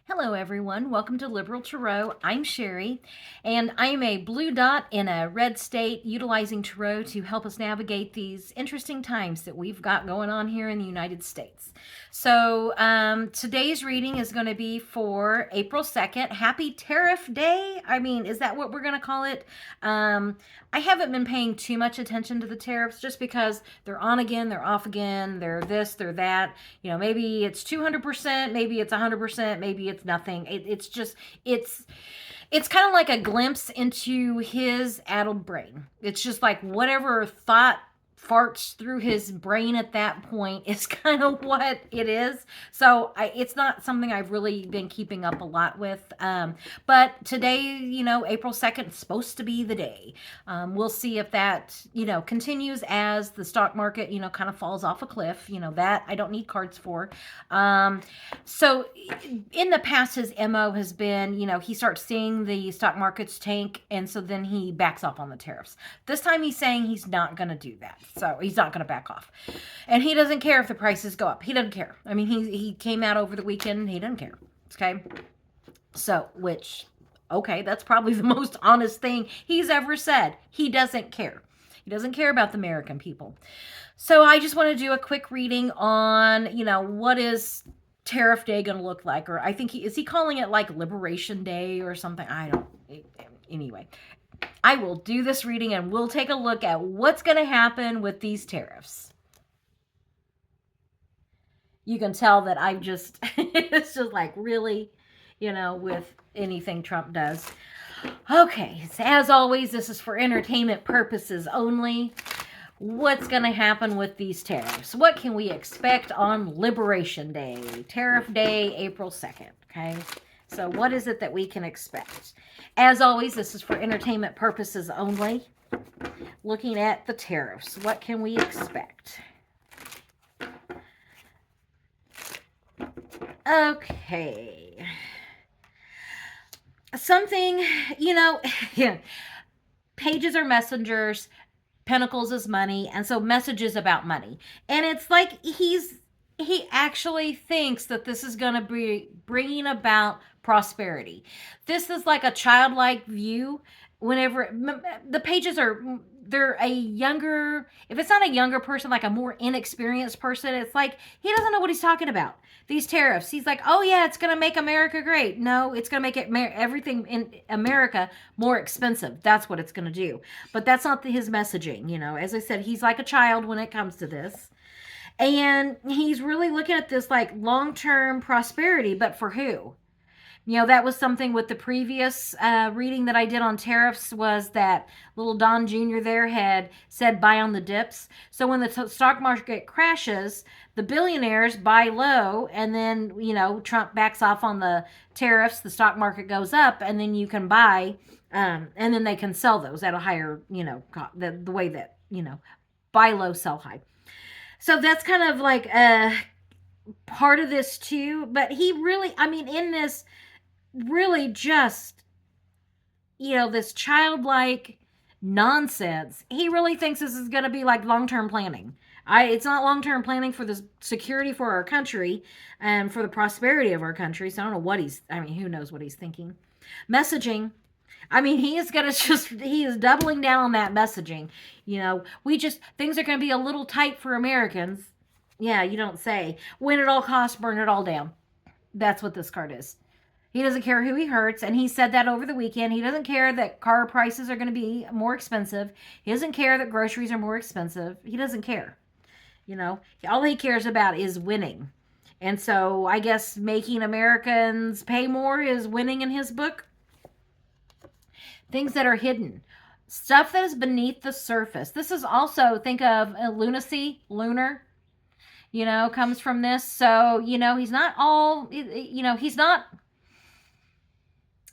Hello, everyone. Welcome to Liberal Tarot. I'm Sherry, and I'm a blue dot in a red state utilizing Tarot to help us navigate these interesting times that we've got going on here in the United States. So, today's reading is going to be for April 2nd. Happy Tariff Day. I mean, is that what we're going to call it? I haven't been paying too much attention to the tariffs just because they're on again, they're off again, they're this, they're that. You know, maybe it's 200%, maybe it's 100%, maybe it's nothing. It's kind of like a glimpse into his addled brain. It's just like whatever thought farts through his brain at that point is kind of what it is. So it's not something I've really been keeping up a lot with. But today, April 2nd is supposed to be the day. We'll see if that, continues as the stock market, kind of falls off a cliff. That I don't need cards for. So in the past, his MO has been, he starts seeing the stock markets tank, and so then he backs off on the tariffs. This time he's saying he's not going to do that. So he's not going to back off. And he doesn't care if the prices go up. He doesn't care. I mean, he came out over the weekend. He doesn't care. Okay. So, okay, that's probably the most honest thing he's ever said. He doesn't care. He doesn't care about the American people. So I just want to do a quick reading on, what is Tariff Day going to look like? Or I think is he calling it like Liberation Day or something? I don't. Anyway, I will do this reading and we'll take a look at what's going to happen with these tariffs. You can tell that I'm just, it's just like really, with anything Trump does. Okay, so as always, this is for entertainment purposes only. What's going to happen with these tariffs? What can we expect on Liberation Day? Tariff Day, April 2nd, okay? So what is it that we can expect? As always, this is for entertainment purposes only. Looking at the tariffs, what can we expect? Okay. Something, pages are messengers, pentacles is money, and so messages about money. And it's like he actually thinks that this is going to be bringing about prosperity. This is like a childlike view. Whenever the pages they're a younger, if it's not a younger person, like a more inexperienced person, it's like he doesn't know what he's talking about. These tariffs, he's like, oh yeah, it's going to make America great. No, it's going to make everything in America more expensive. That's what it's going to do. But that's not his messaging. As I said, he's like a child when it comes to this. And he's really looking at this like long-term prosperity, but for who? That was something with the previous reading that I did on tariffs, was that little Don Jr. there had said buy on the dips. So when the stock market crashes, the billionaires buy low, and then, Trump backs off on the tariffs, the stock market goes up, and then you can buy, and then they can sell those at a higher, the way that, buy low, sell high. So that's kind of like a part of this too. But he really, in this, really just, this childlike nonsense. He really thinks this is going to be like long-term planning. It's not long-term planning for the security for our country and for the prosperity of our country. So I don't know what who knows what he's thinking. Messaging. He is doubling down on that messaging. Things are going to be a little tight for Americans. Yeah, you don't say. Win at all costs, burn it all down. That's what this card is. He doesn't care who he hurts, and he said that over the weekend. He doesn't care that car prices are going to be more expensive. He doesn't care that groceries are more expensive. He doesn't care. All he cares about is winning. And so I guess making Americans pay more is winning in his book. Things that are hidden. Stuff that is beneath the surface. This is also, think of lunacy, lunar, comes from this. So, he's not all, he's not...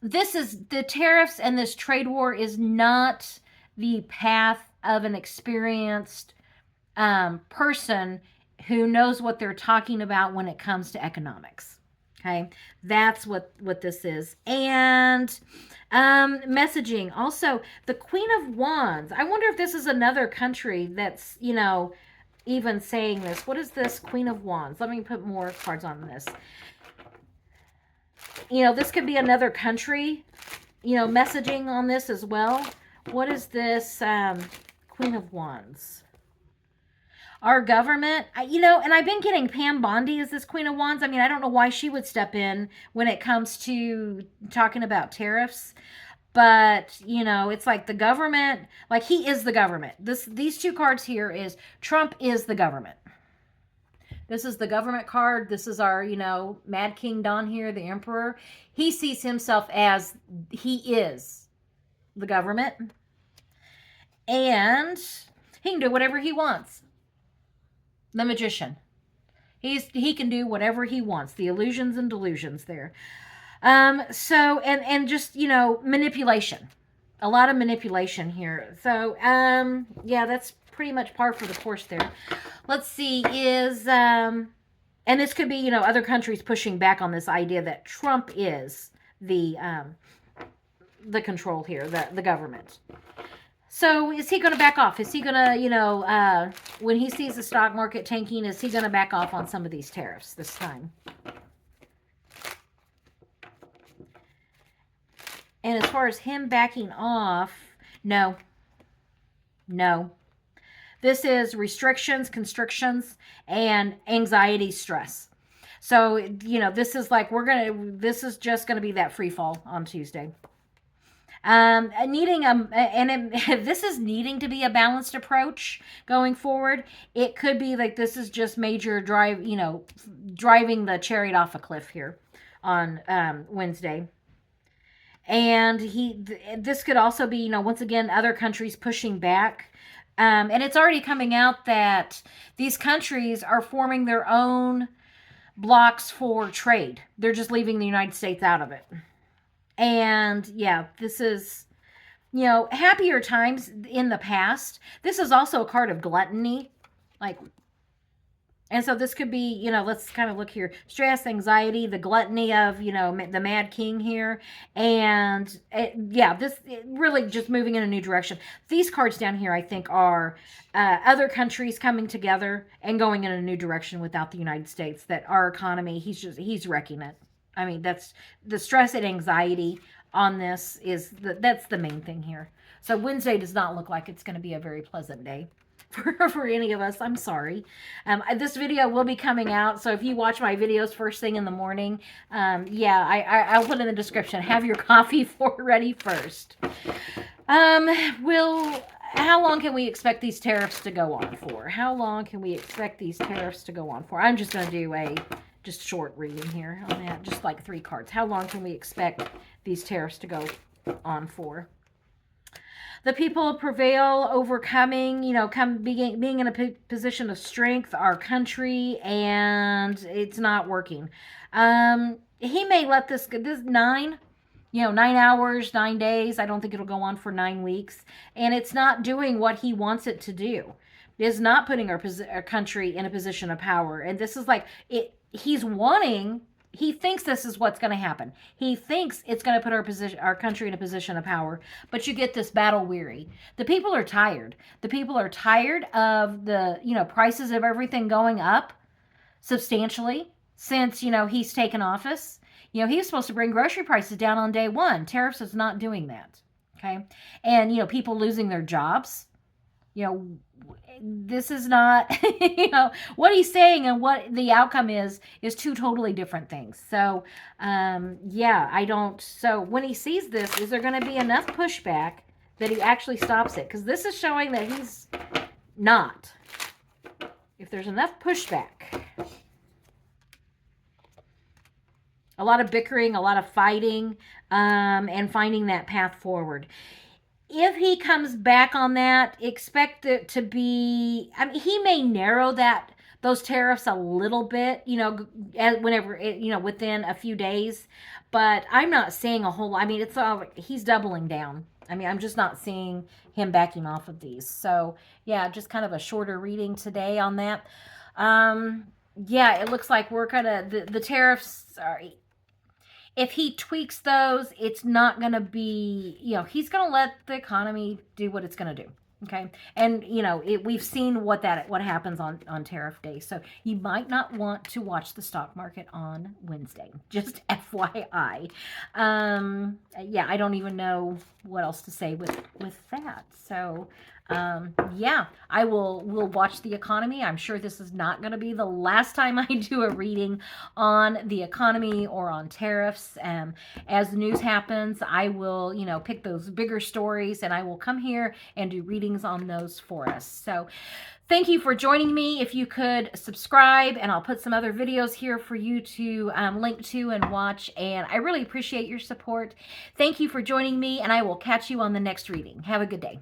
This is the tariffs, and this trade war is not the path of an experienced person who knows what they're talking about when it comes to economics. Okay, that's what this is. And messaging. Also, the Queen of Wands. I wonder if this is another country that's, even saying this. What is this Queen of Wands? Let me put more cards on this. This could be another country, messaging on this as well. What is this? Queen of Wands. Our government, and I've been getting Pam Bondi as this Queen of Wands. I mean, I don't know why she would step in when it comes to talking about tariffs, but it's like the government, like he is the government. These two cards here is Trump is the government. This is the government card. This is our, Mad King Don here, the Emperor. He sees himself as he is the government, and he can do whatever he wants. The Magician. He can do whatever he wants. The illusions and delusions there. So and just manipulation. A lot of manipulation here. So yeah, that's pretty much par for the course there. Let's see, and this could be, other countries pushing back on this idea that Trump is the control here, the government. So is he going to back off? Is he going to, when he sees the stock market tanking, is he going to back off on some of these tariffs this time? And as far as him backing off, no. This is restrictions, constrictions, and anxiety, stress. So, this is like, this is just going to be that free fall on Tuesday. This is needing to be a balanced approach going forward. It could be like this is just major driving the chariot off a cliff here on Wednesday. And this could also be, once again, other countries pushing back. And it's already coming out that these countries are forming their own blocks for trade. They're just leaving the United States out of it. And yeah, this is, happier times in the past. This is also a card of gluttony. And so this could be, let's kind of look here. Stress, anxiety, the gluttony of, the Mad King here. And this really just moving in a new direction. These cards down here, I think, are other countries coming together and going in a new direction without the United States. That our economy, he's wrecking it. I mean, that's the stress and anxiety on this that's the main thing here. So Wednesday does not look like it's going to be a very pleasant day for any of us. I'm sorry. This video will be coming out, so if you watch my videos first thing in the morning, I'll put in the description. Have your coffee ready first. How long can we expect these tariffs to go on for? How long can we expect these tariffs to go on for? I'm just going to do a just short reading here on that, just like 3 cards. How long can we expect these tariffs to go on for? The people prevail, overcoming, being in a position of strength, our country, and it's not working. He may let this 9 hours, 9 days. I don't think it'll go on for 9 weeks. And it's not doing what he wants it to do. It is not putting our country in a position of power. And this is like, he thinks this is what's going to happen. He thinks it's going to put our country in a position of power. But you get this battle weary. The people are tired. The people are tired of the, prices of everything going up substantially since, he's taken office. He was supposed to bring grocery prices down on day 1. Tariffs is not doing that. Okay. And, people losing their jobs. This is not, what he's saying and what the outcome is 2 totally different things. So, so when he sees this, is there going to be enough pushback that he actually stops it? Because this is showing that he's not. If there's enough pushback, a lot of bickering, a lot of fighting, and finding that path forward. If he comes back on that, expect it to be, he may narrow those tariffs a little bit, whenever, within a few days, but I'm not seeing a whole, it's all, he's doubling down. I'm just not seeing him backing off of these. So yeah, just kind of a shorter reading today on that. It looks like we're kind of, the tariffs are, if he tweaks those, it's not going to be, he's going to let the economy do what it's going to do. Okay. And we've seen what happens on tariff day. So you might not want to watch the stock market on Wednesday. Just FYI. Yeah, I don't even know what else to say with that. So yeah, we'll watch the economy. I'm sure this is not going to be the last time I do a reading on the economy or on tariffs. As the news happens, I will, pick those bigger stories, and I will come here and do readings on those for us. So thank you for joining me. If you could subscribe, and I'll put some other videos here for you to link to and watch. And I really appreciate your support. Thank you for joining me, and I will catch you on the next reading. Have a good day.